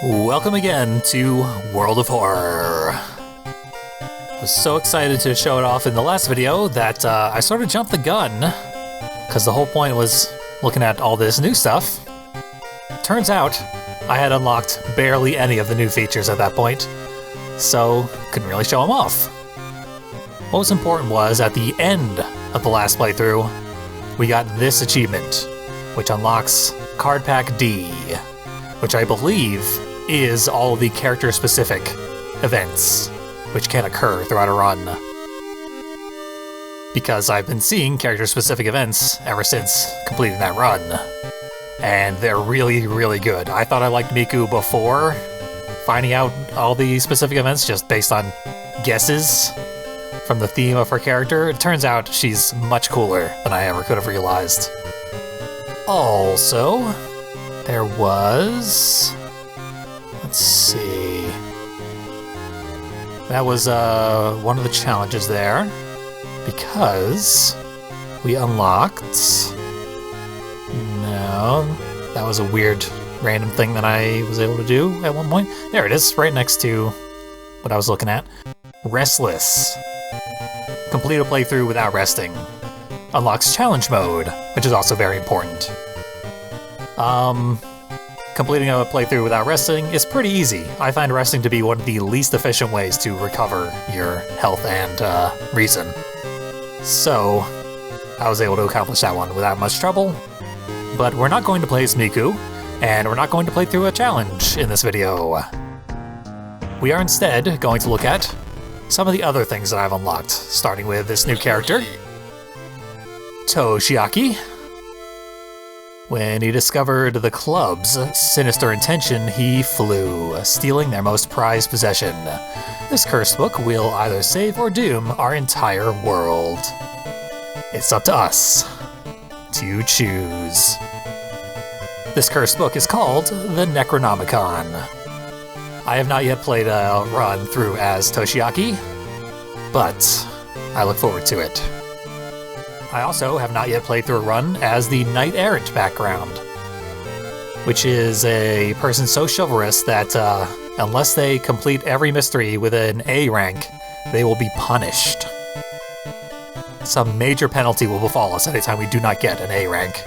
Welcome again to World of Horror. I was so excited to show it off in the last video that I sort of jumped the gun, because the whole point was looking at all this new stuff. Turns out, I had unlocked barely any of the new features at that point, so couldn't really show them off. What was important was, at the end of the last playthrough, we got this achievement, which unlocks Card Pack D, which I believe is all the character-specific events which can occur throughout a run. Because I've been seeing character-specific events ever since completing that run, and they're really, really good. I thought I liked Miku before finding out all the specific events just based on guesses from the theme of her character. It turns out she's much cooler than I ever could have realized. Also, there was... let's see... that was one of the challenges there, because we unlocked... no, that was a weird random thing that I was able to do at one point. There it is, right next to what I was looking at. Restless. Complete a playthrough without resting. Unlocks challenge mode, which is also very important. Completing a playthrough without resting is pretty easy. I find resting to be one of the least efficient ways to recover your health and reason. So, I was able to accomplish that one without much trouble. But we're not going to play as Miku, and we're not going to play through a challenge in this video. We are instead going to look at some of the other things that I've unlocked, starting with this new character, Toshiaki. When he discovered the club's sinister intention, he flew, stealing their most prized possession. This cursed book will either save or doom our entire world. It's up to us to choose. This cursed book is called the Necronomicon. I have not yet played a run through as Toshiaki, but I look forward to it. I also have not yet played through a run as the Knight Errant background, which is a person so chivalrous that unless they complete every mystery with an A rank, they will be punished. Some major penalty will befall us anytime we do not get an A rank.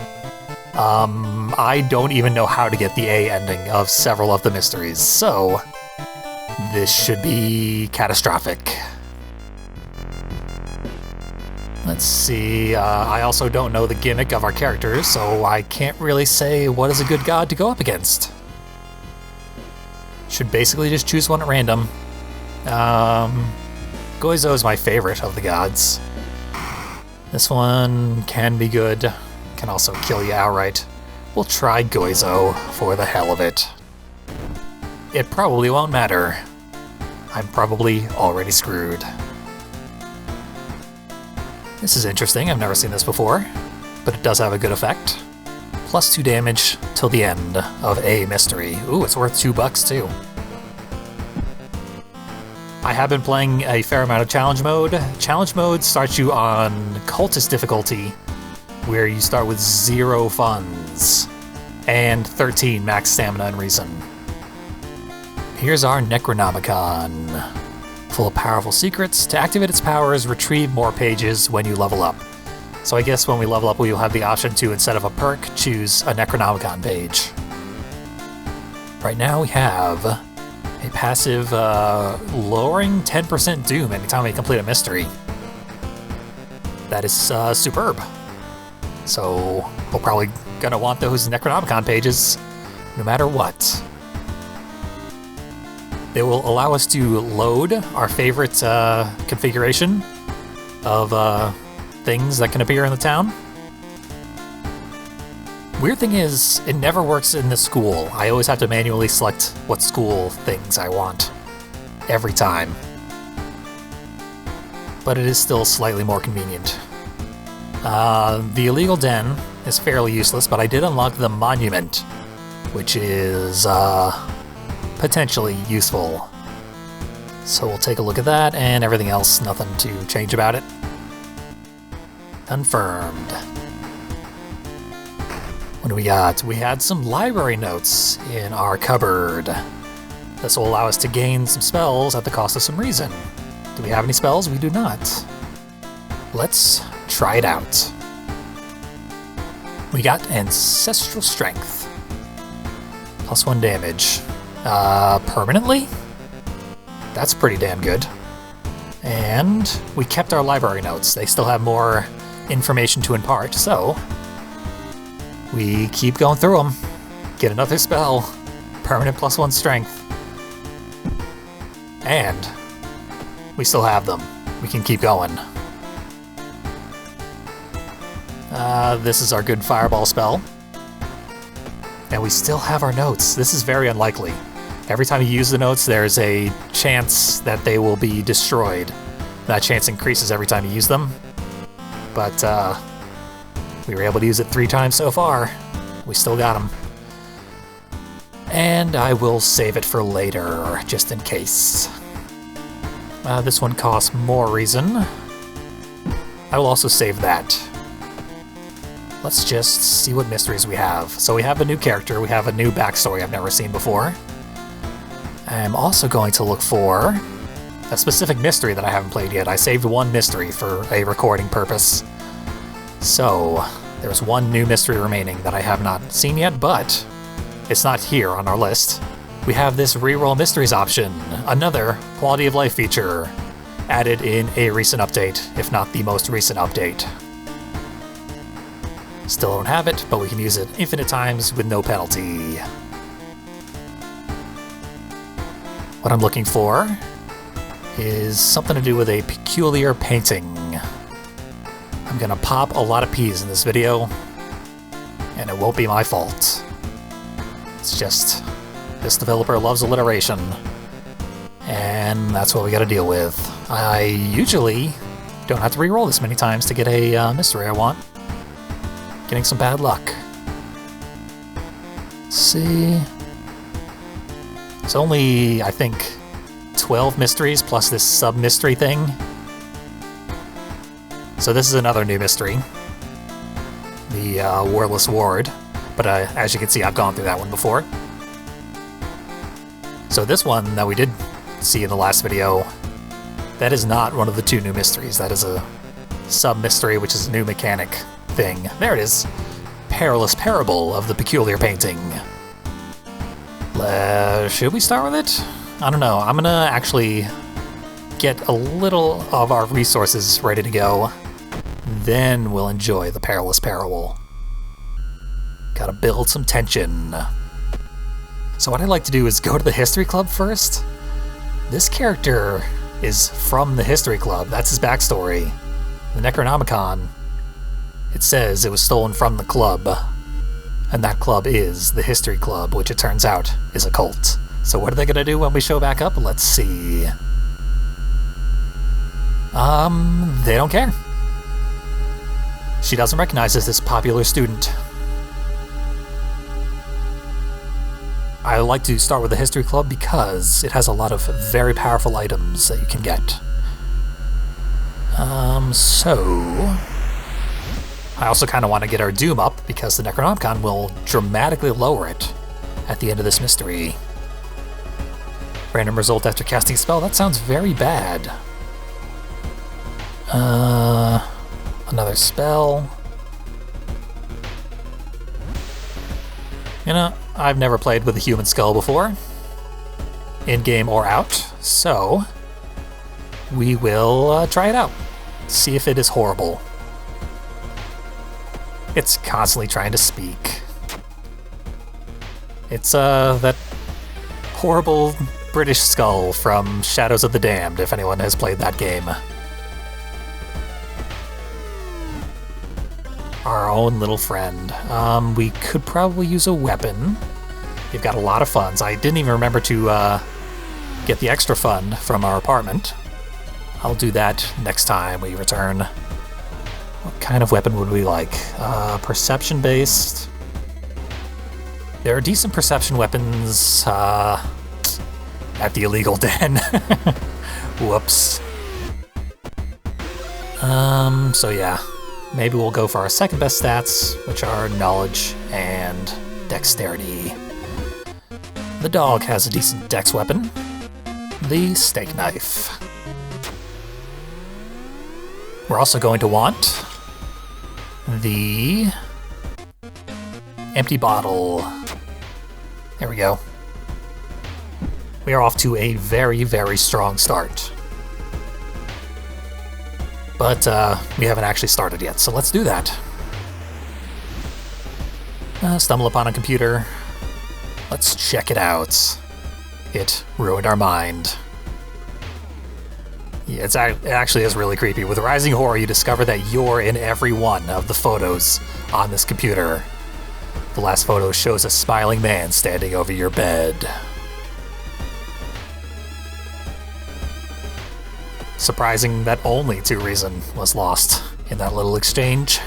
I don't even know how to get the A ending of several of the mysteries, so this should be catastrophic. Let's see, I also don't know the gimmick of our characters, so I can't really say what is a good god to go up against. Should basically just choose one at random. Goizo is my favorite of the gods. This one can be good, can also kill you outright. We'll try Goizo for the hell of it. It probably won't matter. I'm probably already screwed. This is interesting, I've never seen this before, but it does have a good effect. Plus 2 damage till the end of a mystery. Ooh, it's worth $2 too. I have been playing a fair amount of challenge mode. Challenge mode starts you on cultist difficulty, where you start with 0 funds, and 13 max stamina and reason. Here's our Necronomicon. Full of powerful secrets. To activate its powers, retrieve more pages when you level up. So I guess when we level up, we will have the option to, instead of a perk, choose a Necronomicon page. Right now we have a passive lowering 10% doom anytime we complete a mystery. That is superb. So we're probably gonna want those Necronomicon pages no matter what. They will allow us to load our favorite configuration of things that can appear in the town. Weird thing is, it never works in the school. I always have to manually select what school things I want every time. But it is still slightly more convenient. The illegal den is fairly useless, but I did unlock the monument, which is potentially useful. So we'll take a look at that, and everything else, nothing to change about it. Confirmed. What do we got? We had some library notes in our cupboard. This will allow us to gain some spells at the cost of some reason. Do we have any spells? We do not. Let's try it out. We got Ancestral Strength. +1 damage. Permanently? That's pretty damn good. And we kept our library notes. They still have more information to impart, so we keep going through them. Get another spell. Permanent +1 strength. And we still have them. We can keep going. This is our good fireball spell. And we still have our notes. This is very unlikely. Every time you use the notes, there's a chance that they will be destroyed. That chance increases every time you use them. But we were able to use it 3 times so far. We still got them. And I will save it for later, just in case. This one costs more reason. I will also save that. Let's just see what mysteries we have. So we have a new character, we have a new backstory I've never seen before. I'm also going to look for a specific mystery that I haven't played yet. I saved 1 mystery for a recording purpose. So there's 1 new mystery remaining that I have not seen yet, but it's not here on our list. We have this reroll mysteries option, another quality of life feature, added in a recent update, if not the most recent update. Still don't have it, but we can use it infinite times with no penalty. What I'm looking for is something to do with a peculiar painting. I'm gonna pop a lot of P's in this video, and it won't be my fault. It's just, this developer loves alliteration, and that's what we gotta deal with. I usually don't have to re-roll this many times to get a mystery I want. Getting some bad luck. Let's see. It's only, I think, 12 mysteries plus this sub-mystery thing. So this is another new mystery. The Warless Ward. But as you can see, I've gone through that one before. So this one that we did see in the last video, that is not one of the 2 new mysteries. That is a sub-mystery, which is a new mechanic thing. There it is. Perilous Parable of the Peculiar Painting. Should we start with it? I don't know. I'm gonna actually get a little of our resources ready to go. Then we'll enjoy the Perilous Parable. Gotta build some tension. So what I like to do is go to the History Club first. This character is from the History Club. That's his backstory. The Necronomicon. It says it was stolen from the club. And that club is the History Club, which it turns out is a cult. So what are they gonna do when we show back up? Let's see. They don't care. She doesn't recognize us as this popular student. I like to start with the History Club because it has a lot of very powerful items that you can get. So I also kind of want to get our Doom up because the Necronomicon will dramatically lower it at the end of this mystery. Random result after casting a spell, that sounds very bad. Another spell. You know, I've never played with a human skull before, in-game or out, so we will try it out. See if it is horrible. It's constantly trying to speak. It's that horrible British skull from Shadows of the Damned, if anyone has played that game. Our own little friend. We could probably use a weapon. We've got a lot of funds. I didn't even remember to get the extra fund from our apartment. I'll do that next time we return. What kind of weapon would we like? Perception-based. There are decent perception weapons at the illegal den. Whoops. So yeah. maybe we'll go for our second best stats, which are knowledge and dexterity. The dog has a decent dex weapon, the steak knife. We're also going to want the empty bottle. There we go. We are off to a very, very strong start. But we haven't actually started yet, so let's do that. Stumble upon a computer. Let's check it out. It ruined our mind. Yeah, it actually is really creepy. With Rising Horror, you discover that you're in every one of the photos on this computer. The last photo shows a smiling man standing over your bed. Surprising that only 2 reason was lost in that little exchange.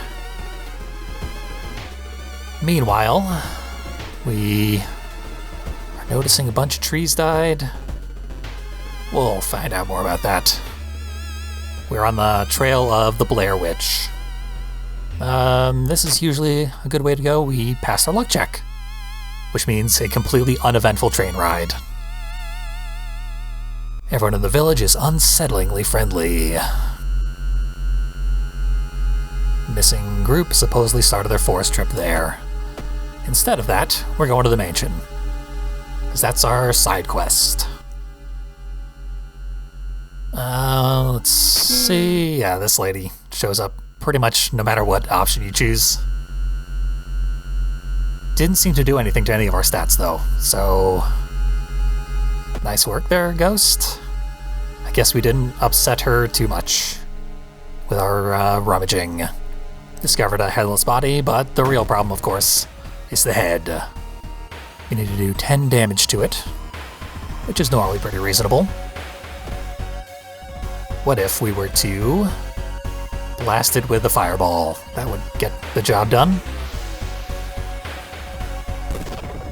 Meanwhile, we are noticing a bunch of trees died. We'll find out more about that. We're on the trail of the Blair Witch. This is usually a good way to go. We passed our luck check, which means a completely uneventful train ride. Everyone in the village is unsettlingly friendly. Missing group supposedly started their forest trip there. Instead of that, we're going to the mansion, because that's our side quest. Let's see. Yeah, this lady shows up pretty much no matter what option you choose. Didn't seem to do anything to any of our stats, though, so nice work there, Ghost. I guess we didn't upset her too much with our rummaging. Discovered a headless body, but the real problem, of course, is the head. We need to do 10 damage to it, which is normally pretty reasonable. What if we were to blast it with a fireball? That would get the job done.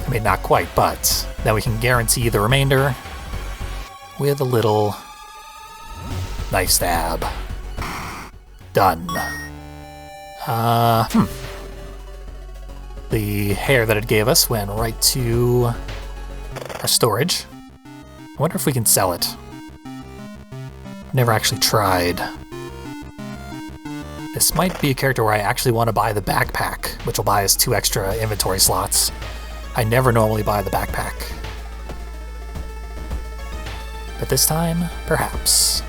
I mean, not quite, but then we can guarantee the remainder with a little knife stab. Done. The hair that it gave us went right to our storage. I wonder if we can sell it. Never actually tried. This might be a character where I actually want to buy the backpack, which will buy us 2 extra inventory slots. I never normally buy the backpack. But this time, perhaps.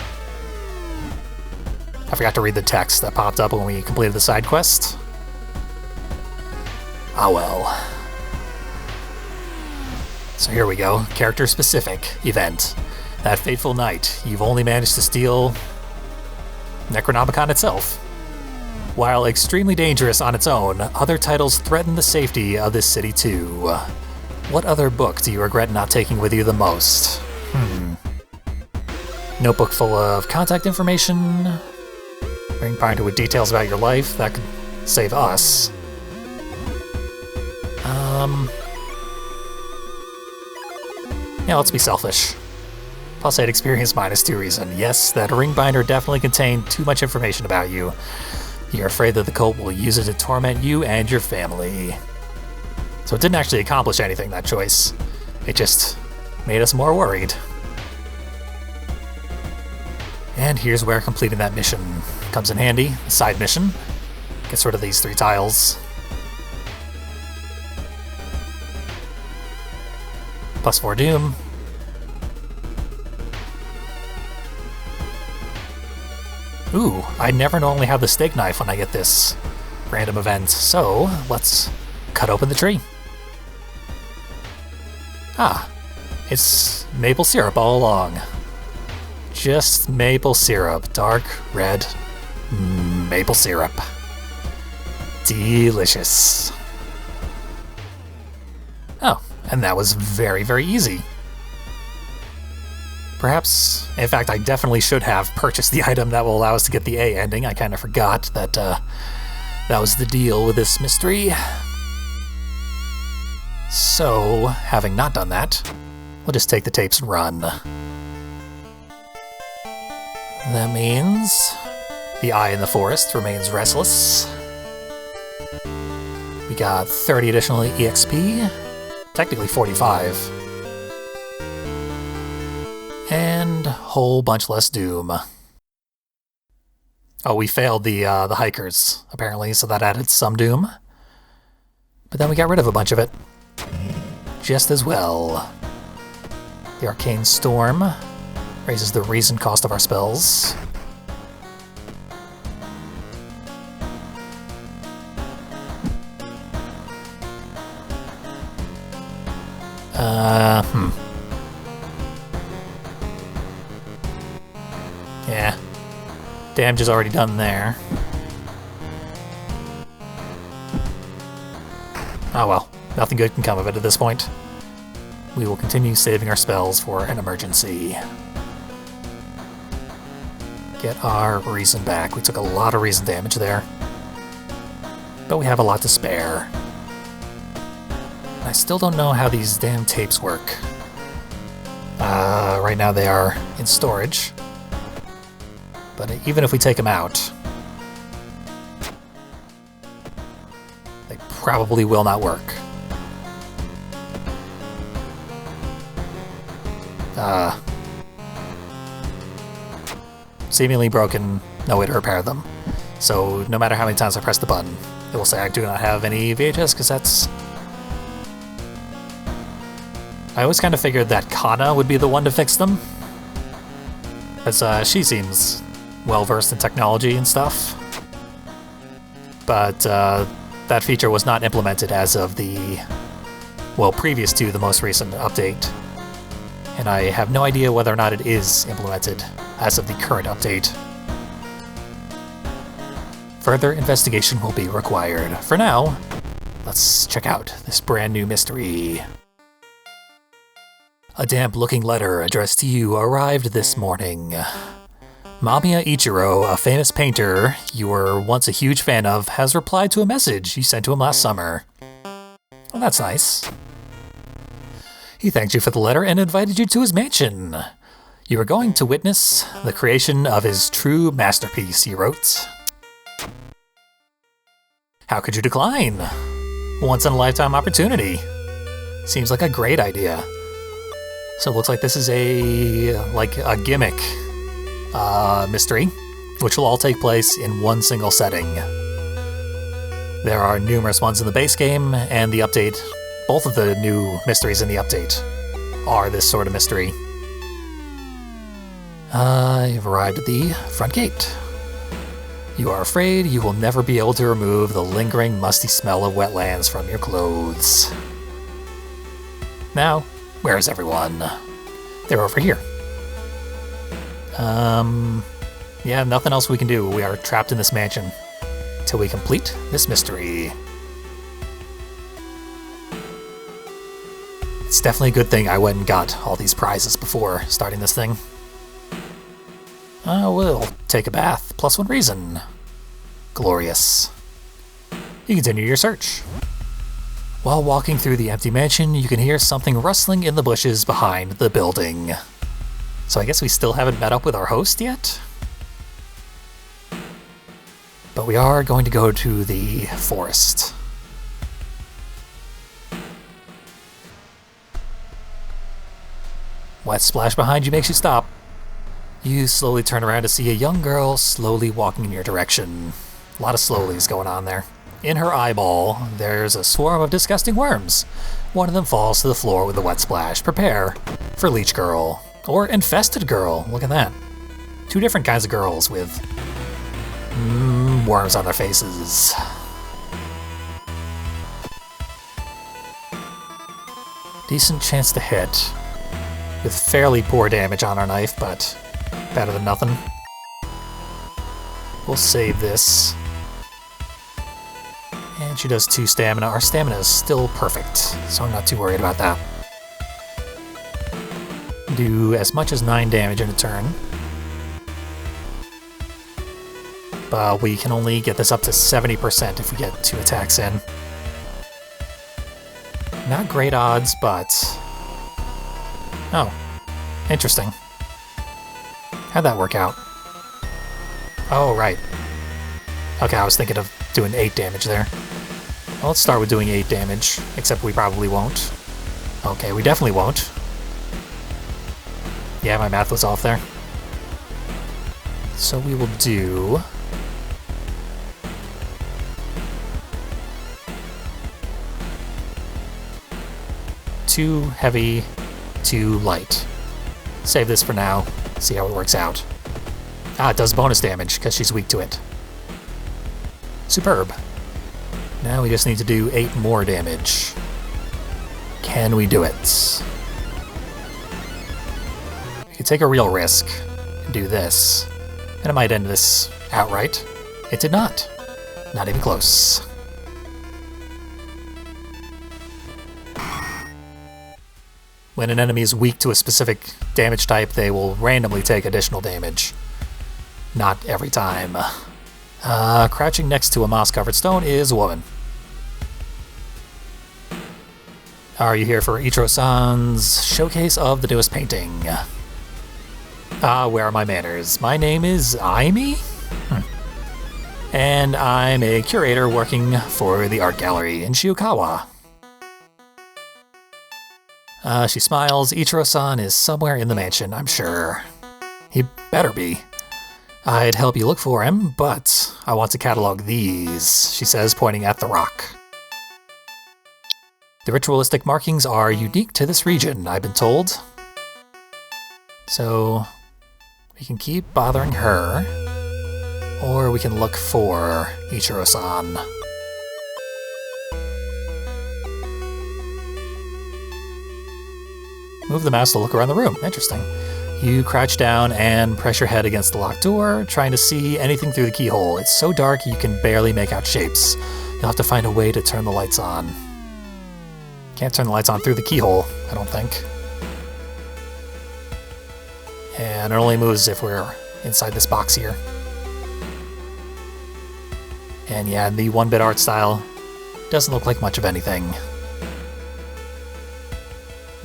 I forgot to read the text that popped up when we completed the side quest. Ah well. So here we go, character-specific event. That fateful night, you've only managed to steal Necronomicon itself. While extremely dangerous on its own, other titles threaten the safety of this city too. What other book do you regret not taking with you the most? Notebook full of contact information. Ring binder with details about your life. That could save us. Yeah, let's be selfish. Plus 8 experience minus 2 reason. Yes, that ring binder definitely contained too much information about you. You're afraid that the cult will use it to torment you and your family. So it didn't actually accomplish anything, that choice. It just made us more worried. And here's where completing that mission comes in handy. A side mission. Gets rid of these 3 tiles. Plus 4 doom. Ooh, I never normally have the steak knife when I get this random event, so let's cut open the tree. Ah, it's maple syrup all along. Just maple syrup, dark red maple syrup. Delicious. Oh, and that was very, very easy. Perhaps, in fact, I definitely should have purchased the item that will allow us to get the A ending. I kind of forgot that that was the deal with this mystery. So, having not done that, we'll just take the tapes and run. That means The eye in the forest remains restless. We got 30 additional EXP, technically 45. And a whole bunch less doom. Oh, we failed the hikers, apparently, so that added some doom. But then we got rid of a bunch of it. Just as well. The Arcane Storm raises the reason cost of our spells. Yeah. Damage is already done there. Oh well, nothing good can come of it at this point. We will continue saving our spells for an emergency. Get our reason back. We took a lot of reason damage there. But we have a lot to spare. I still don't know how these damn tapes work. Right now they are in storage. But even if we take them out, they probably will not work. Seemingly broken, no way to repair them. So no matter how many times I press the button, it will say I do not have any VHS cassettes. I always kind of figured that Kana would be the one to fix them, as she seems well-versed in technology and stuff. But that feature was not implemented as of the, well, previous to the most recent update. And I have no idea whether or not it is implemented as of the current update. Further investigation will be required. For now, let's check out this brand new mystery. A damp-looking letter addressed to you arrived this morning. Mamiya Ichiro, a famous painter you were once a huge fan of, has replied to a message you sent to him last summer. Well, that's nice. He thanked you for the letter and invited you to his mansion. You are going to witness the creation of his true masterpiece, he wrote. How could you decline? Once-in-a-lifetime opportunity. Seems like a great idea. So it looks like this is a gimmick mystery, which will all take place in one single setting. There are numerous ones in the base game, and the update, both of the new mysteries in the update, are this sort of mystery. You've arrived at the front gate. You are afraid you will never be able to remove the lingering, musty smell of wetlands from your clothes. Now, where is everyone? They're over here. Yeah, nothing else we can do. We are trapped in this mansion till we complete this mystery. It's definitely a good thing I went and got all these prizes before starting this thing. I will take a bath, plus 1 reason. Glorious. You continue your search. While walking through the empty mansion, you can hear something rustling in the bushes behind the building. So I guess we still haven't met up with our host yet? But we are going to go to the forest. Wet splash behind you makes you stop. You slowly turn around to see a young girl slowly walking in your direction. A lot of slowies going on there. In her eyeball, there's a swarm of disgusting worms. One of them falls to the floor with a wet splash. Prepare for Leech Girl. Or Infested Girl. Look at that. 2 different kinds of girls with worms on their faces. Decent chance to hit. With fairly poor damage on our knife, but better than nothing. We'll save this. And she does 2 stamina. Our stamina is still perfect, so I'm not too worried about that. Do as much as 9 damage in a turn. But we can only get this up to 70% if we get 2 attacks in. Not great odds, but... Oh, interesting. How'd that work out? Oh, right. Okay, I was thinking of doing 8 damage there. Well, let's start with doing 8 damage, except we probably won't. Okay, we definitely won't. Yeah, my math was off there. So we will do... 2 heavy, 2 light. Save this for now, see how it works out. Ah, it does bonus damage, because she's weak to it. Superb. Now we just need to do 8 more damage. Can we do it? We could take a real risk and do this, and it might end this outright. It did not. Not even close. When an enemy is weak to a specific damage type, they will randomly take additional damage. Not every time. Crouching next to a moss-covered stone is a woman. Are you here for Ichiro-san's showcase of the newest painting? Where are my manners? My name is Aimi? And I'm a curator working for the art gallery in Shiukawa. She smiles. Ichiro-san is somewhere in the mansion, I'm sure. He better be. I'd help you look for him, but I want to catalog these, she says, pointing at the rock. The ritualistic markings are unique to this region, I've been told. So we can keep bothering her, or we can look for Ichiro-san. Move the mouse to look around the room. Interesting. You crouch down and press your head against the locked door, trying to see anything through the keyhole. It's so dark you can barely make out shapes. You'll have to find a way to turn the lights on. Can't turn the lights on through the keyhole, I don't think. And it only moves if we're inside this box here. And yeah, the 1-bit art style doesn't look like much of anything.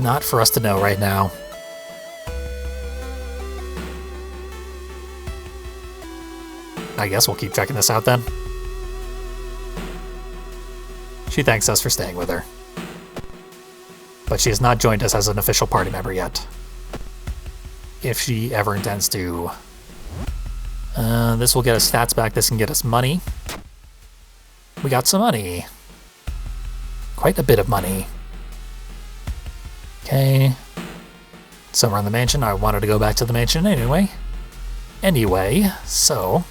Not for us to know right now. I guess we'll keep checking this out then. She thanks us for staying with her. But she has not joined us as an official party member yet. If she ever intends to. This will get us stats back, this can get us money. We got some money. Quite a bit of money. Okay. Somewhere in the mansion. I wanted to go back to the mansion anyway. So...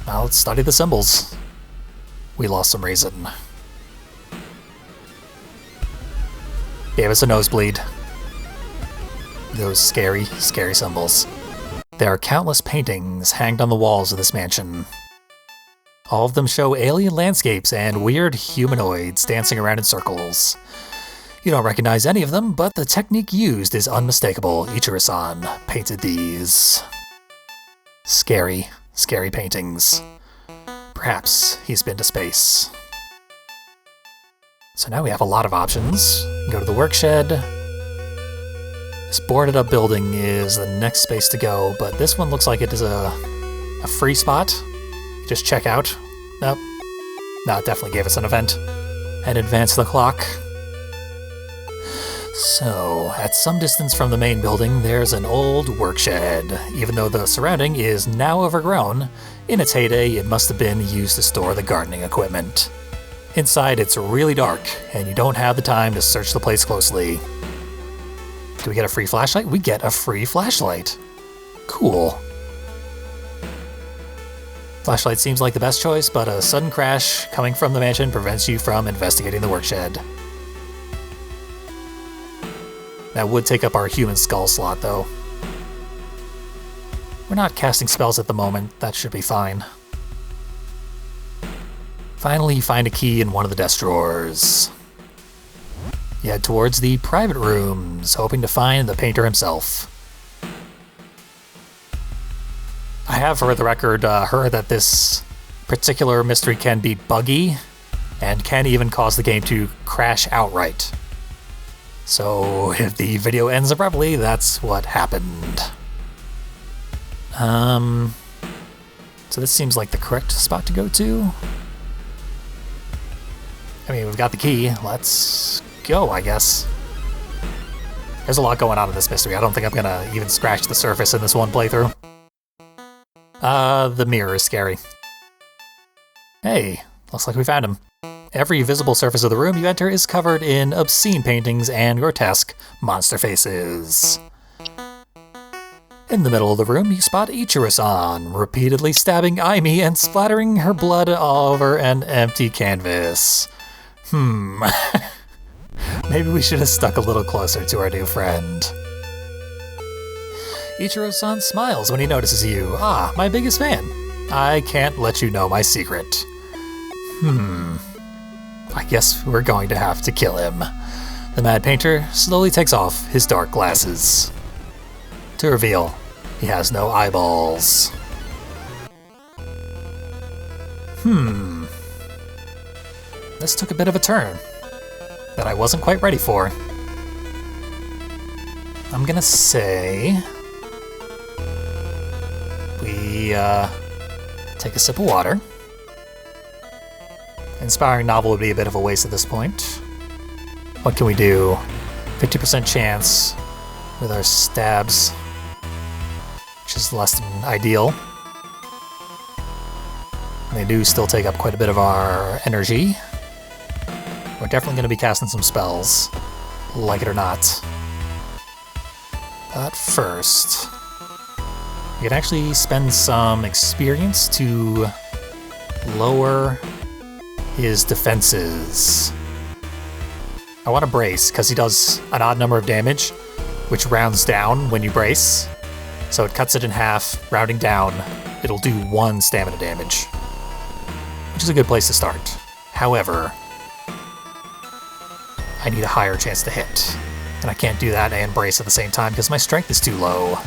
Well, let's study the symbols. We lost some reason. Gave us a nosebleed. Those scary, scary symbols. There are countless paintings hanged on the walls of this mansion. All of them show alien landscapes and weird humanoids dancing around in circles. You don't recognize any of them, but the technique used is unmistakable. Ichiro-san painted these. Scary, scary paintings. Perhaps he's been to space. So now we have a lot of options. Go to the workshed. This boarded up building is the next space to go, but this one looks like it is a free spot. Just check out. Nope. No, it definitely gave us an event. And advance the clock. So, at some distance from the main building, there's an old workshed. Even though the surrounding is now overgrown, in its heyday it must have been used to store the gardening equipment. Inside it's really dark, and you don't have the time to search the place closely. Do we get a free flashlight? We get a free flashlight. Cool. Flashlight seems like the best choice, but a sudden crash coming from the mansion prevents you from investigating the workshed. That would take up our human skull slot, though. We're not casting spells at the moment, that should be fine. Finally, you find a key in one of the desk drawers. You head towards the private rooms, hoping to find the painter himself. I have, for the record, heard that this particular mystery can be buggy, and can even cause the game to crash outright. So if the video ends abruptly, that's what happened. So this seems like the correct spot to go to. I mean, we've got the key. Let's go, I guess. There's a lot going on in this mystery. I don't think I'm gonna even scratch the surface in this one playthrough. The mirror is scary. Hey, looks like we found him. Every visible surface of the room you enter is covered in obscene paintings and grotesque monster faces. In the middle of the room, you spot Ichiro-san, repeatedly stabbing Aimi and splattering her blood all over an empty canvas. Maybe we should have stuck a little closer to our new friend. Ichiro-san smiles when he notices you. Ah, my biggest fan. I can't let you know my secret. I guess we're going to have to kill him. The mad painter slowly takes off his dark glasses. To reveal, he has no eyeballs. This took a bit of a turn that I wasn't quite ready for. I'm gonna say we take a sip of water. Inspiring novel would be a bit of a waste at this point. What can we do? 50% chance with our stabs, which is less than ideal. They do still take up quite a bit of our energy. We're definitely going to be casting some spells, like it or not. But first, we can actually spend some experience to lower his defenses. I want to brace, because he does an odd number of damage, which rounds down when you brace. So it cuts it in half, rounding down, it'll do 1 stamina damage, which is a good place to start. However, I need a higher chance to hit, and I can't do that and brace at the same time because my strength is too low.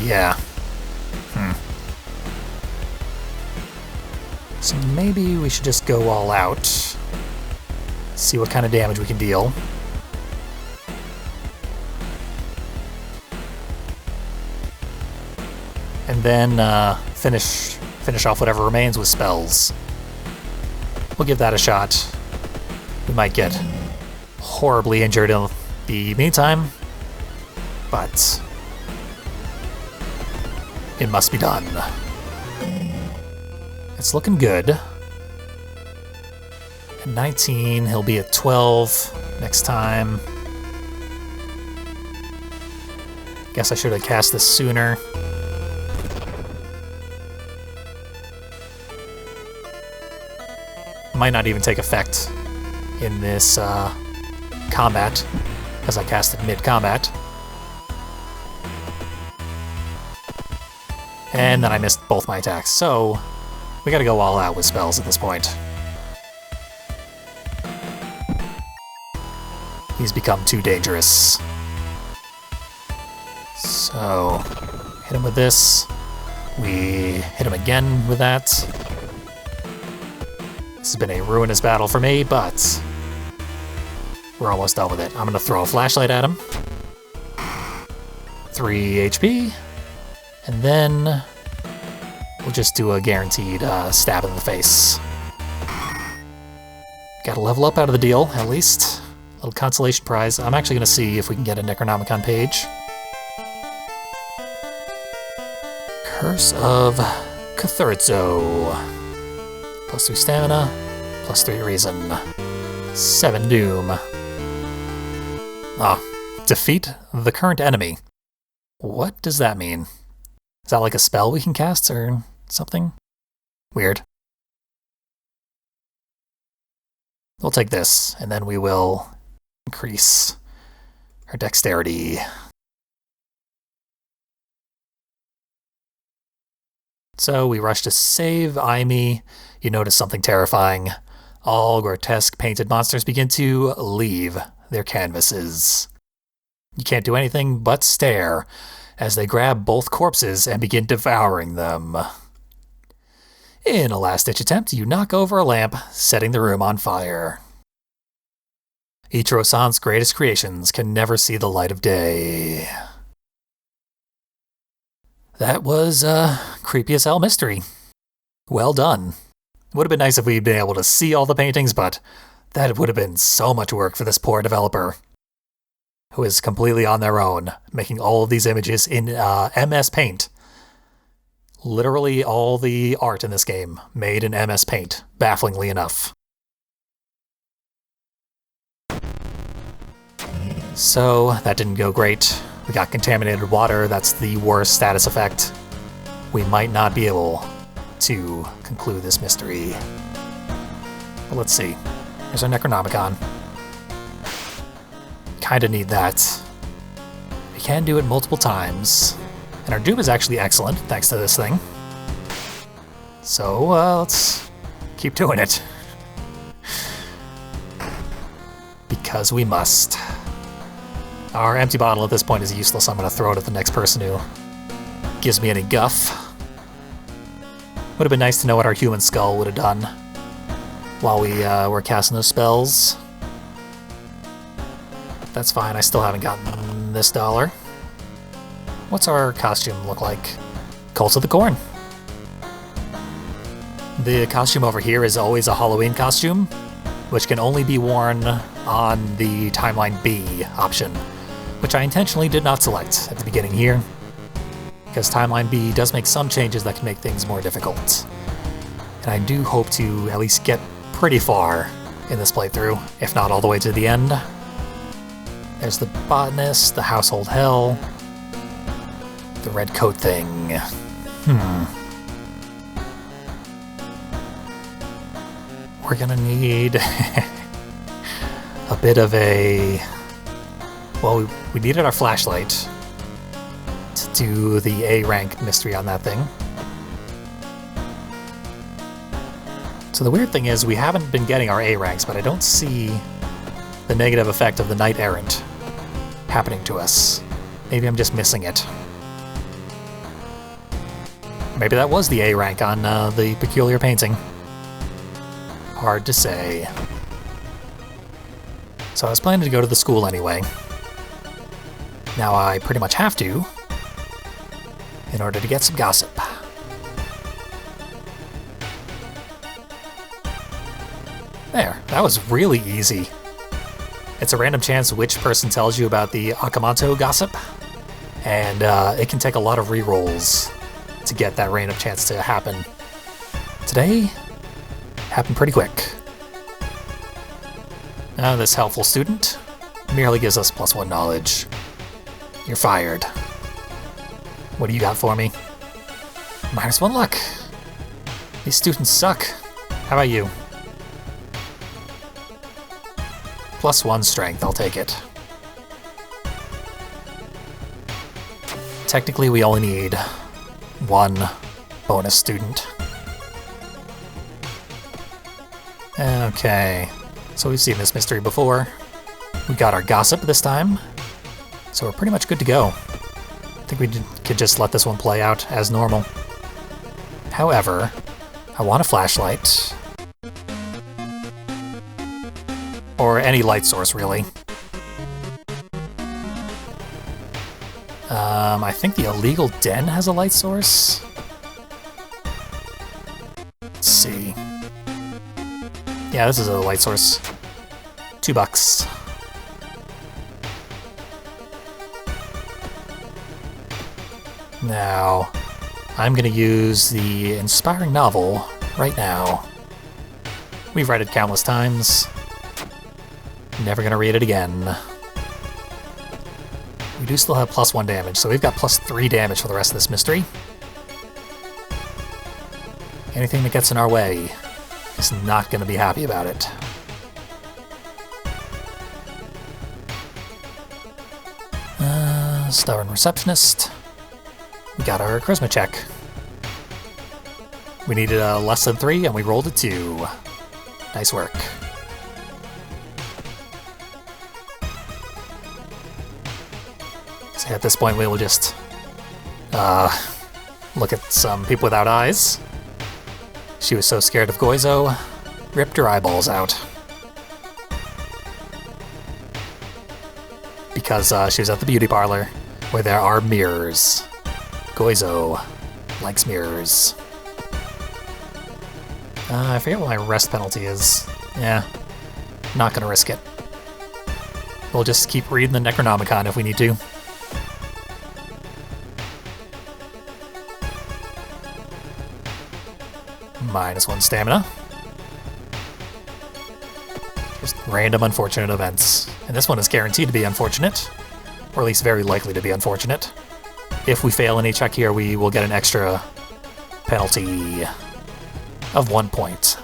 Yeah. So maybe we should just go all out, see what kind of damage we can deal. And then finish off whatever remains with spells. We'll give that a shot. We might get horribly injured in the meantime, but it must be done. It's looking good. At 19, he'll be at 12 next time. Guess I should have cast this sooner. Might not even take effect in this combat, as I cast it mid-combat. And then I missed both my attacks, so we gotta go all out with spells at this point. He's become too dangerous. So, hit him with this. We hit him again with that. This has been a ruinous battle for me, but we're almost done with it. I'm gonna throw a flashlight at him. 3 HP. And then we'll just do a guaranteed stab in the face. Gotta level up out of the deal, at least. A little consolation prize. I'm actually gonna see if we can get a Necronomicon page. Curse of Cthulhu. +3 stamina, +3 reason. 7 doom. Defeat the current enemy. What does that mean? Is that like a spell we can cast or something? Weird. We'll take this, and then we will increase our dexterity. So we rush to save Aimi. You notice something terrifying. All grotesque painted monsters begin to leave their canvases. You can't do anything but stare as they grab both corpses and begin devouring them. In a last-ditch attempt, you knock over a lamp, setting the room on fire. Ichiro-san's greatest creations can never see the light of day. That was a creepy as hell mystery. Well done. Would have been nice if we'd been able to see all the paintings, but that would have been so much work for this poor developer, who is completely on their own, making all of these images in MS Paint. Literally all the art in this game made in MS Paint, bafflingly enough. So, that didn't go great. We got contaminated water, that's the worst status effect. We might not be able to conclude this mystery. But let's see. Here's our Necronomicon. Kinda need that. We can do it multiple times. And our Doom is actually excellent, thanks to this thing. So, let's keep doing it. Because we must. Our empty bottle at this point is useless. I'm going to throw it at the next person who gives me any guff. Would have been nice to know what our human skull would have done while we were casting those spells. That's fine, I still haven't gotten this dollar. What's our costume look like? Cult of the Corn. The costume over here is always a Halloween costume, which can only be worn on the Timeline B option, which I intentionally did not select at the beginning here, because Timeline B does make some changes that can make things more difficult. And I do hope to at least get pretty far in this playthrough, if not all the way to the end. There's the botanist, the household hell, the red coat thing. We're gonna need a bit of a... Well, we needed our flashlight to do the A rank mystery on that thing. So the weird thing is we haven't been getting our A ranks, but I don't see the negative effect of the Knight Errant happening to us. Maybe I'm just missing it. Maybe that was the A rank on the peculiar painting. Hard to say. So I was planning to go to the school anyway. Now I pretty much have to, in order to get some gossip. There, that was really easy. It's a random chance which person tells you about the Akamanto gossip, and it can take a lot of rerolls to get that random chance to happen. Today, happened pretty quick. Now this helpful student merely gives us +1 knowledge. You're fired. What do you got for me? -1 luck. These students suck. How about you? +1 strength, I'll take it. Technically, we only need 1 bonus student. Okay, so we've seen this mystery before. We got our gossip this time, so we're pretty much good to go. I think we could just let this one play out as normal. However, I want a flashlight. Or any light source, really. I think the illegal den has a light source. Let's see. Yeah, this is a light source. $2. Now, I'm gonna use the inspiring novel right now. We've read it countless times. Never gonna read it again. We do still have +1 damage, so we've got +3 damage for the rest of this mystery. Anything that gets in our way is not gonna be happy about it. Stubborn receptionist. We got our charisma check. We needed a less than 3, and we rolled a 2. Nice work. So at this point, we will just look at some people without eyes. She was so scared of Goizo, ripped her eyeballs out. Because she was at the beauty parlor, where there are mirrors. Goizo likes mirrors. I forget what my rest penalty is. Yeah, not gonna risk it. We'll just keep reading the Necronomicon if we need to. -1 stamina. Just random unfortunate events. And this one is guaranteed to be unfortunate. Or at least very likely to be unfortunate. If we fail any check here, we will get an extra penalty of 1 point.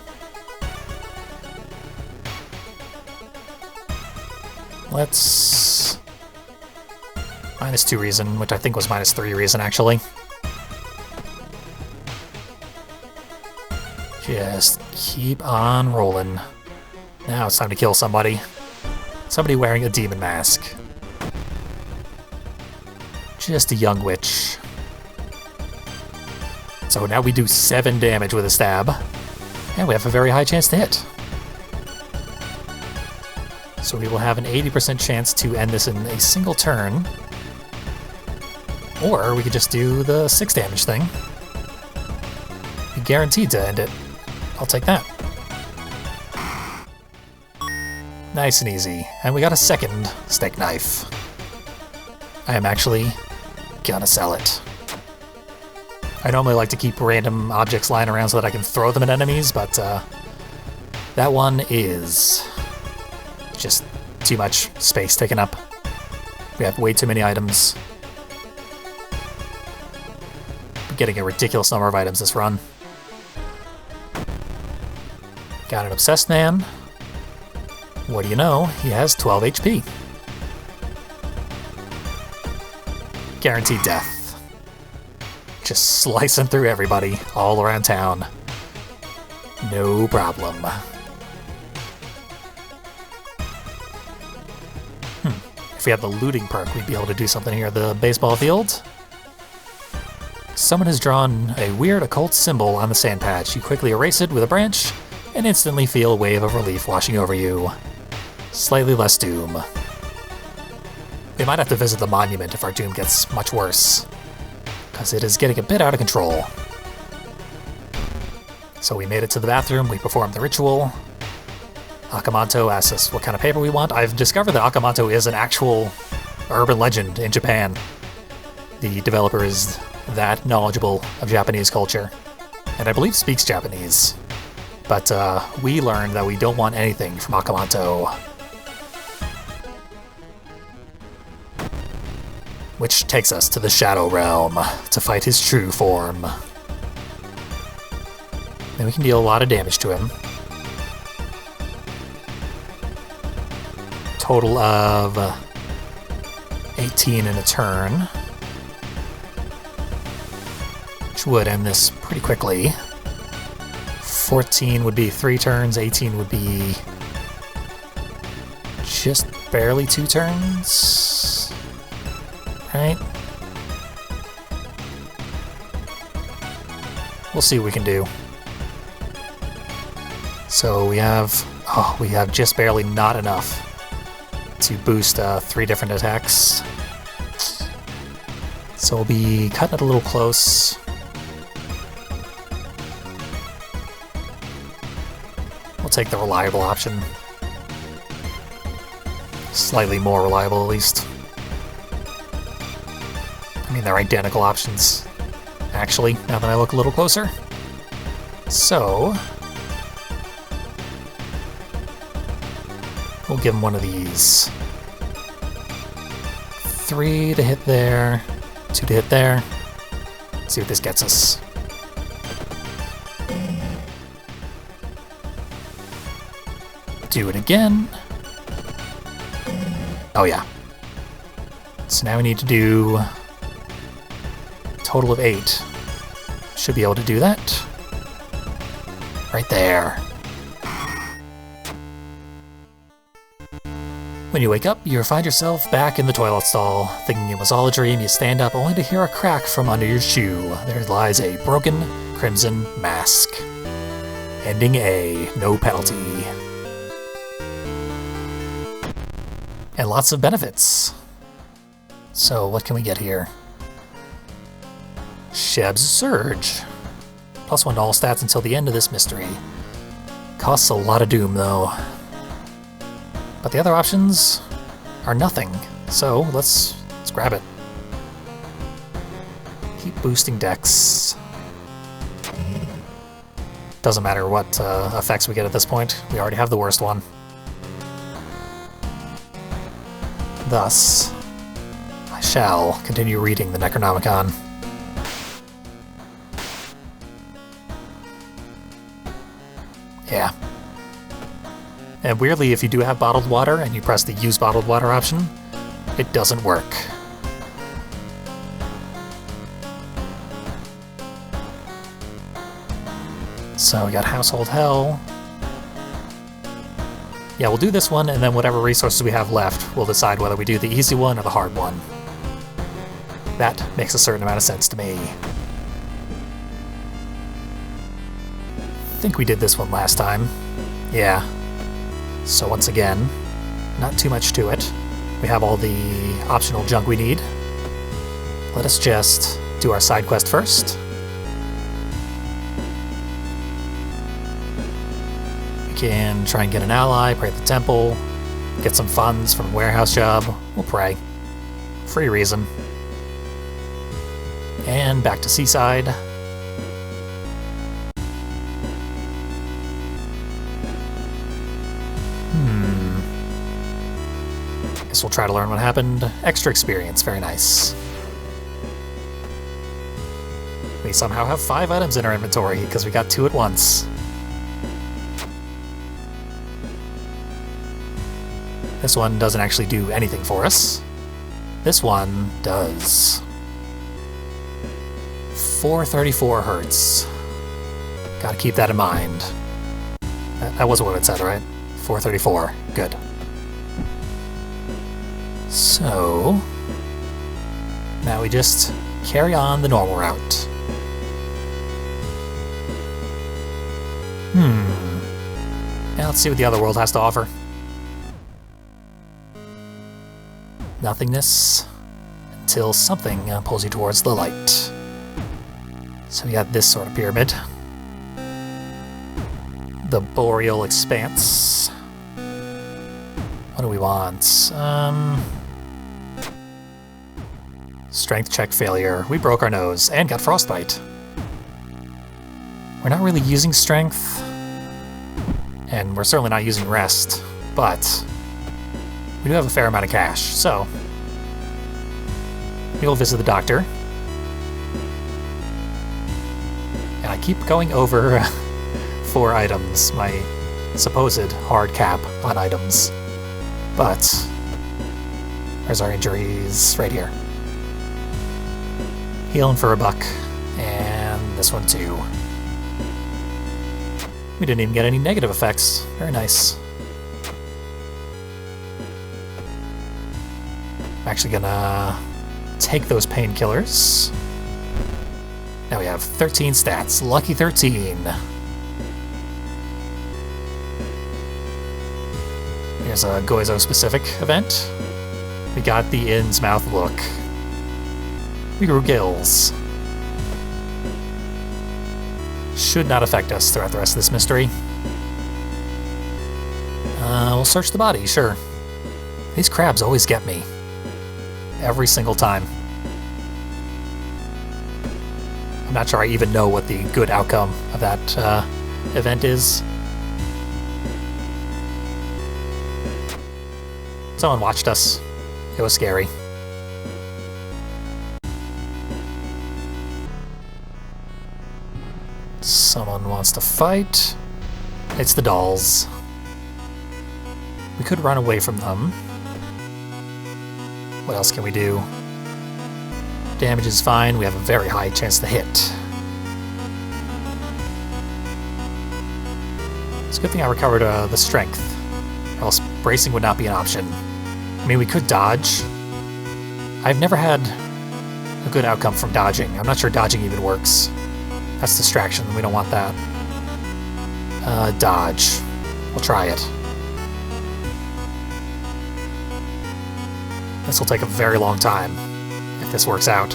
Let's... -2 reason, which I think was -3 reason, actually. Just keep on rolling. Now it's time to kill somebody. Somebody wearing a demon mask. Just a young witch. So now we do 7 damage with a stab. And we have a very high chance to hit. So we will have an 80% chance to end this in a single turn. Or we could just do the 6 damage thing. Be guaranteed to end it. I'll take that. Nice and easy. And we got a second steak knife. I am actually gonna sell it. I normally like to keep random objects lying around so that I can throw them at enemies, but that one is just too much space taken up. We have way too many items. We're getting a ridiculous number of items this run. Got an obsessed man. What do you know? He has 12 HP. Guaranteed death. Just slicing through everybody all around town. No problem. If we had the looting perk, we'd be able to do something here at the baseball field. Someone has drawn a weird occult symbol on the sand patch. You quickly erase it with a branch and instantly feel a wave of relief washing over you. Slightly less doom. We might have to visit the monument if our doom gets much worse, because it is getting a bit out of control. So we made it to the bathroom, we performed the ritual. Akamanto asks us what kind of paper we want. I've discovered that Akamanto is an actual urban legend in Japan. The developer is that knowledgeable of Japanese culture, and I believe speaks Japanese. But we learned that we don't want anything from Akamanto. Which takes us to the Shadow Realm to fight his true form. Then we can deal a lot of damage to him. Total of 18 in a turn. Which would end this pretty quickly. 14 would be 3 turns, 18 would be just barely 2 turns. Right? We'll see what we can do. So we have just barely not enough to boost 3 different attacks. So we'll be cutting it a little close. We'll take the reliable option. Slightly more reliable, at least. I mean, they're identical options, actually, now that I look a little closer. So we'll give him one of these. 3 to hit there, 2 to hit there. Let's see what this gets us. Do it again. Oh yeah. So now we need to do a total of 8. Should be able to do that. Right there. When you wake up, you find yourself back in the toilet stall. Thinking it was all a dream, you stand up only to hear a crack from under your shoe. There lies a broken crimson mask. Ending A, no penalty. And lots of benefits. So what can we get here? Sheb's Surge. +1 to all stats until the end of this mystery. Costs a lot of doom, though. But the other options are nothing, so let's grab it. Keep boosting dex. Doesn't matter what effects we get at this point. We already have the worst one. Thus, I shall continue reading the Necronomicon. Yeah. And weirdly, if you do have bottled water and you press the use bottled water option, it doesn't work. So we got Household Hell. Yeah, we'll do this one, and then whatever resources we have left, we'll decide whether we do the easy one or the hard one. That makes a certain amount of sense to me. I think we did this one last time. Yeah. So once again, not too much to it. We have all the optional junk we need. Let us just do our side quest first. We can try and get an ally, pray at the temple, get some funds from a warehouse job. We'll pray. Free reason. And back to Seaside. Guess we'll try to learn what happened. Extra experience, very nice. We somehow have 5 items in our inventory because we got 2 at once. This one doesn't actually do anything for us. This one does. 434 hertz. Gotta keep that in mind. That wasn't what it said, right? 434. Good. So, now we just carry on the normal route. Now let's see what the other world has to offer. Nothingness until something pulls you towards the light. So we got this sort of pyramid. The Boreal Expanse. What do we want? Strength check failure. We broke our nose and got frostbite. We're not really using strength, and we're certainly not using rest, but we do have a fair amount of cash, so we'll visit the doctor. And I keep going over 4 items, my supposed hard cap on items. But where's our injuries? Right here. Healing for $1, and this one too. We didn't even get any negative effects. Very nice. I'm actually gonna take those painkillers. Now we have 13 stats. Lucky 13. Here's a Goizo-specific event. We got the Innsmouth look. We grew gills. Should not affect us throughout the rest of this mystery. We'll search the body, sure. These crabs always get me. Every single time. I'm not sure I even know what the good outcome of that event is. Someone watched us. It was scary. Someone wants to fight. It's the dolls. We could run away from them. What else can we do? Damage is fine. We have a very high chance to hit. It's a good thing I recovered the strength, or else bracing would not be an option. I mean, we could dodge. I've never had a good outcome from dodging. I'm not sure dodging even works. That's distraction. We don't want that. Dodge. We'll try it. This will take a very long time, if this works out.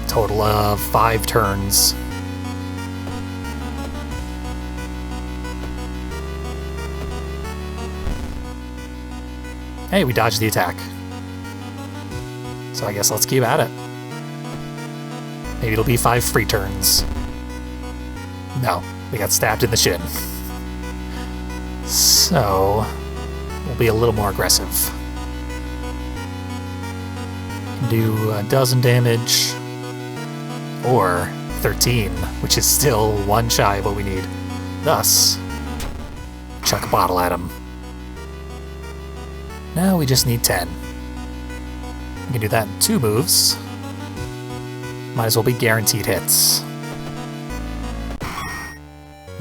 Total of 5 turns. Hey, we dodged the attack. So I guess let's keep at it. Maybe it'll be 5 free turns. No, we got stabbed in the shin. So, we'll be a little more aggressive. Do a dozen damage, or 13, which is still 1 shy of what we need. Thus, chuck a bottle at him. Now we just need 10. We can do that in 2 moves. Might as well be guaranteed hits.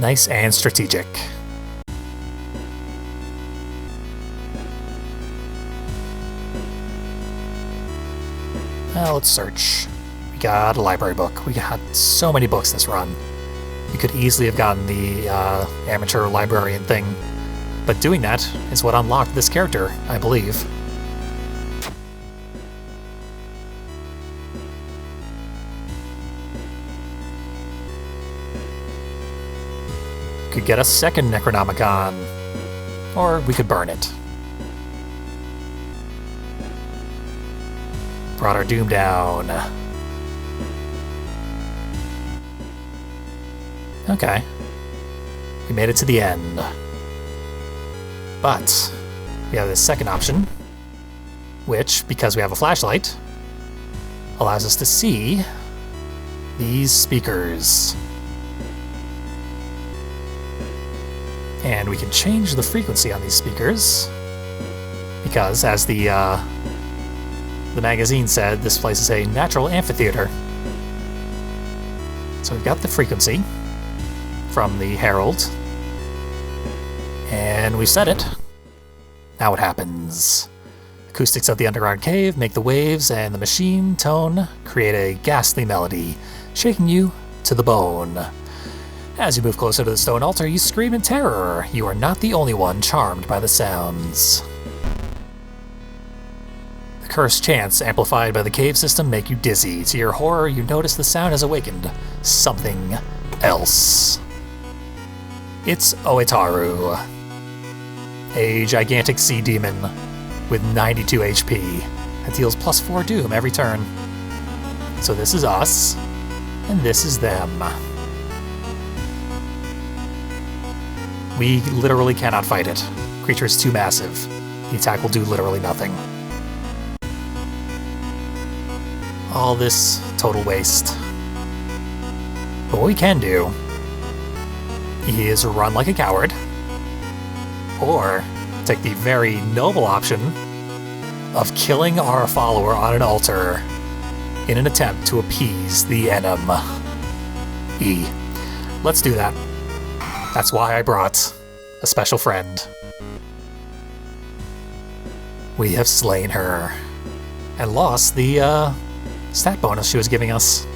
Nice and strategic. Let's search. We got a library book. We got so many books this run. We could easily have gotten the amateur librarian thing, but doing that is what unlocked this character, I believe. Could get a second Necronomicon, or we could burn it. Brought our doom down. Okay. We made it to the end. But we have this second option, which, because we have a flashlight, allows us to see these speakers. And we can change the frequency on these speakers, because as the magazine said, this place is a natural amphitheater. So we've got the frequency from the Herald, and we've set it. Now what happens? Acoustics of the underground cave make the waves and the machine tone create a ghastly melody, shaking you to the bone. As you move closer to the stone altar, you scream in terror. You are not the only one charmed by the sounds. The cursed chants amplified by the cave system make you dizzy. To your horror, you notice the sound has awakened something else. It's Oetaru, a gigantic sea demon with 92 HP that deals +4 doom every turn. So this is us, and this is them. We literally cannot fight it. Creature is too massive. The attack will do literally nothing. All this total waste. But what we can do is run like a coward, or take the very noble option of killing our follower on an altar in an attempt to appease the enemy. Let's do that. That's why I brought a special friend. We have slain her and lost the stat bonus she was giving us.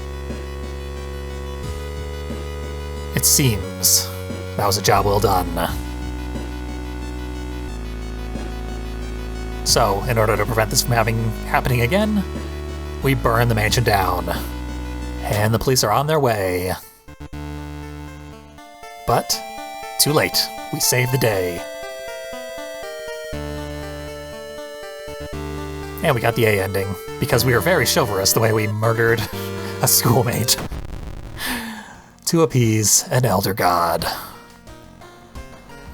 It seems that was a job well done. So, in order to prevent this from happening again, we burn the mansion down. And the police are on their way. But, too late. We saved the day. And we got the A ending, because we were very chivalrous the way we murdered a schoolmate to appease an elder god.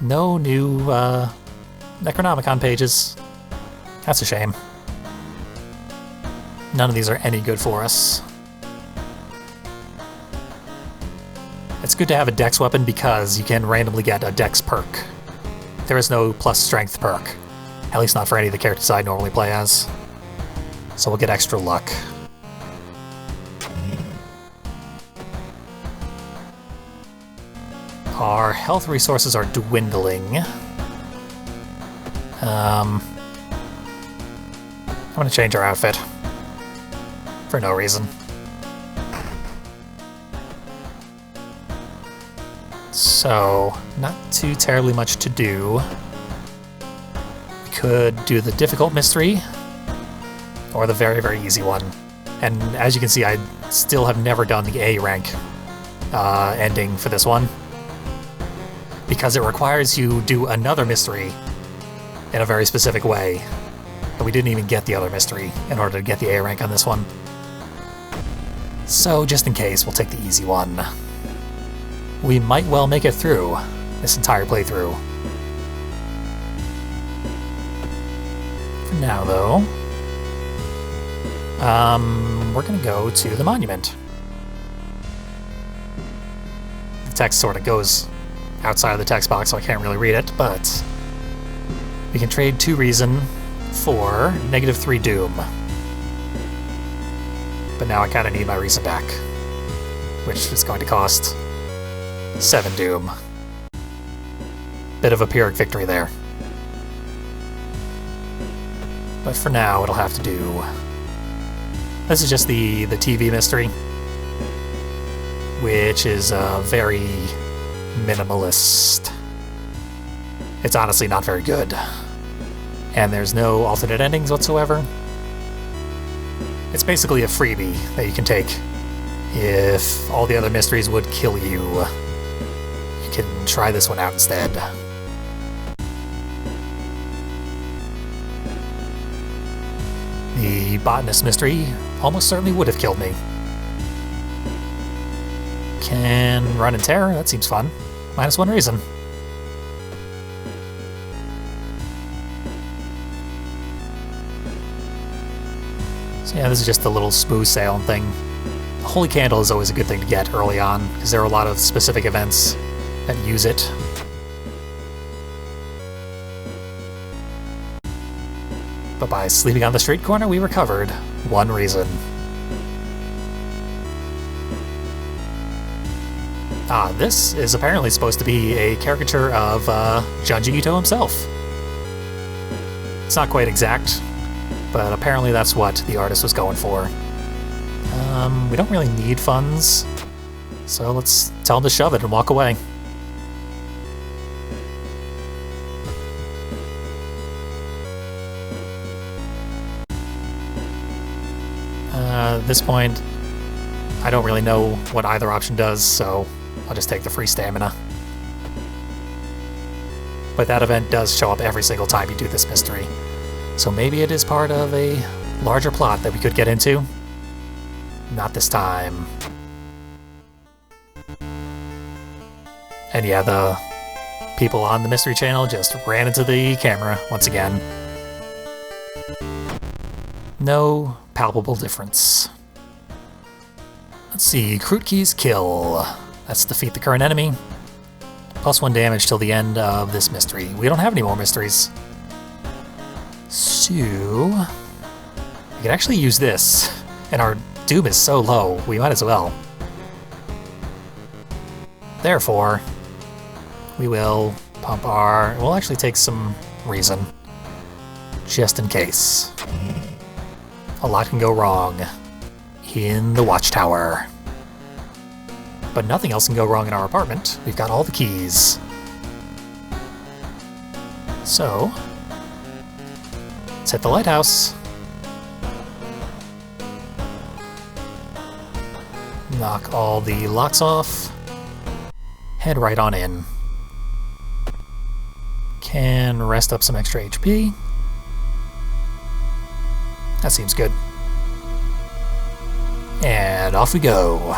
No new Necronomicon pages. That's a shame. None of these are any good for us. It's good to have a dex weapon because you can randomly get a dex perk. There is no plus strength perk. At least not for any of the characters I normally play as. So we'll get extra luck. Our health resources are dwindling. I'm gonna change our outfit. For no reason. So, not too terribly much to do. We could do the difficult mystery, or the very, very easy one. And as you can see, I still have never done the A rank ending for this one, because it requires you do another mystery in a very specific way. And we didn't even get the other mystery in order to get the A rank on this one. So just in case, we'll take the easy one. We might well make it through this entire playthrough. For now, though, we're gonna go to the monument. The text sort of goes outside of the text box, so I can't really read it, but we can trade 2 reason for -3 doom. But now I kind of need my reason back, which is going to cost 7 doom. Bit of a Pyrrhic victory there. But for now, it'll have to do. This is just the TV mystery, which is very minimalist. It's honestly not very good. And there's no alternate endings whatsoever. It's basically a freebie that you can take if all the other mysteries would kill you. You can try this one out instead. The botanist mystery almost certainly would have killed me. Can run in terror, that seems fun. -1 reason. So yeah, this is just a little smooth sailing thing. The Holy Candle is always a good thing to get early on, because there are a lot of specific events that use it. But by sleeping on the street corner, we recovered 1 reason. Ah, this is apparently supposed to be a caricature of Junji Ito himself. It's not quite exact, but apparently that's what the artist was going for. We don't really need funds, so let's tell him to shove it and walk away. At this point, I don't really know what either option does, so I'll just take the free stamina. But that event does show up every single time you do this mystery, so maybe it is part of a larger plot that we could get into. Not this time. And yeah, the people on the Mystery Channel just ran into the camera once again. No palpable difference. Let's see, Krutki's Kill. That's defeat the current enemy. +1 damage till the end of this mystery. We don't have any more mysteries. So, we could actually use this, and our doom is so low, we might as well. Therefore, we will pump our... We'll actually take some reason, just in case. A lot can go wrong in the Watchtower. But nothing else can go wrong in our apartment. We've got all the keys. So, let's hit the lighthouse. Knock all the locks off. Head right on in. Can rest up some extra HP. That seems good. And off we go.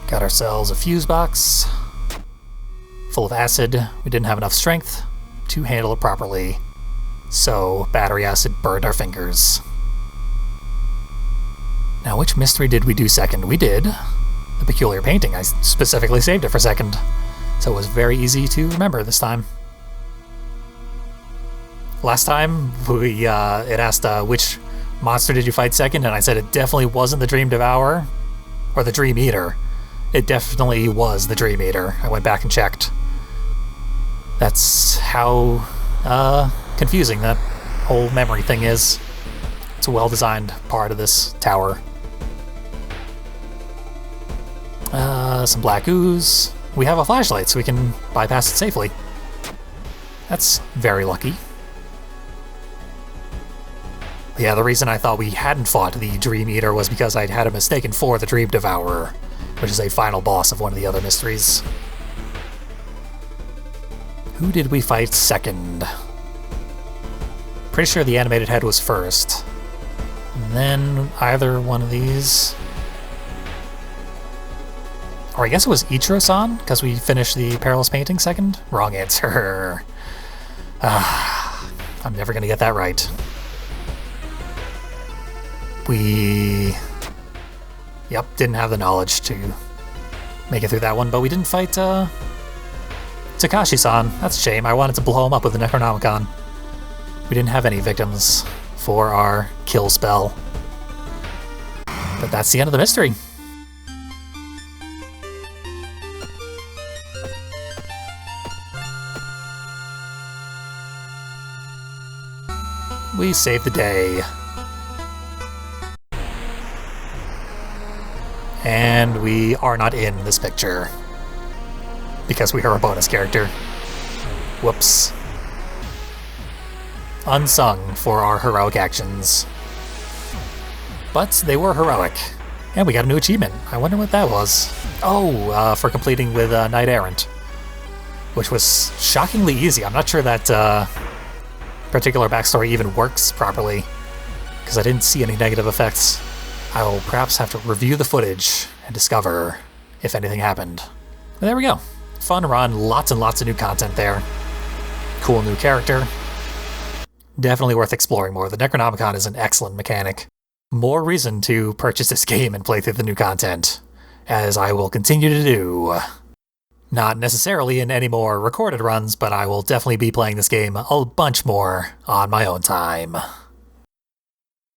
Got ourselves a fuse box full of acid. We didn't have enough strength to handle it properly, so battery acid burned our fingers. Now, which mystery did we do second? We did the peculiar painting. I specifically saved it for second, so it was very easy to remember this time. Last time, it asked which monster did you fight second, and I said it definitely wasn't the Dream Devourer, or the Dream Eater. It definitely was the Dream Eater. I went back and checked. That's how confusing that whole memory thing is. It's a well-designed part of this tower. some black ooze. We have a flashlight, so we can bypass it safely. That's very lucky. Yeah, the reason I thought we hadn't fought the Dream Eater was because I'd had it mistaken for the Dream Devourer, which is a final boss of one of the other mysteries. Who did we fight second? Pretty sure the animated head was first. And then either one of these... Or I guess it was Ichiro-san, because we finished the Perilous Painting second? Wrong answer. I'm never gonna get that right. Yep, didn't have the knowledge to make it through that one, but we didn't fight, Takashi-san. That's a shame. I wanted to blow him up with the Necronomicon. We didn't have any victims for our kill spell. But that's the end of the mystery. We saved the day. And we are not in this picture. Because we are a bonus character. Whoops. Unsung for our heroic actions. But they were heroic. And we got a new achievement. I wonder what that was. Oh, for completing with Knight Errant. Which was shockingly easy. I'm not sure that particular backstory even works properly, because I didn't see any negative effects. I will perhaps have to review the footage and discover if anything happened. But there we go. Fun run, lots and lots of new content there. Cool new character. Definitely worth exploring more. The Necronomicon is an excellent mechanic. More reason to purchase this game and play through the new content, as I will continue to do. Not necessarily in any more recorded runs, but I will definitely be playing this game a bunch more on my own time.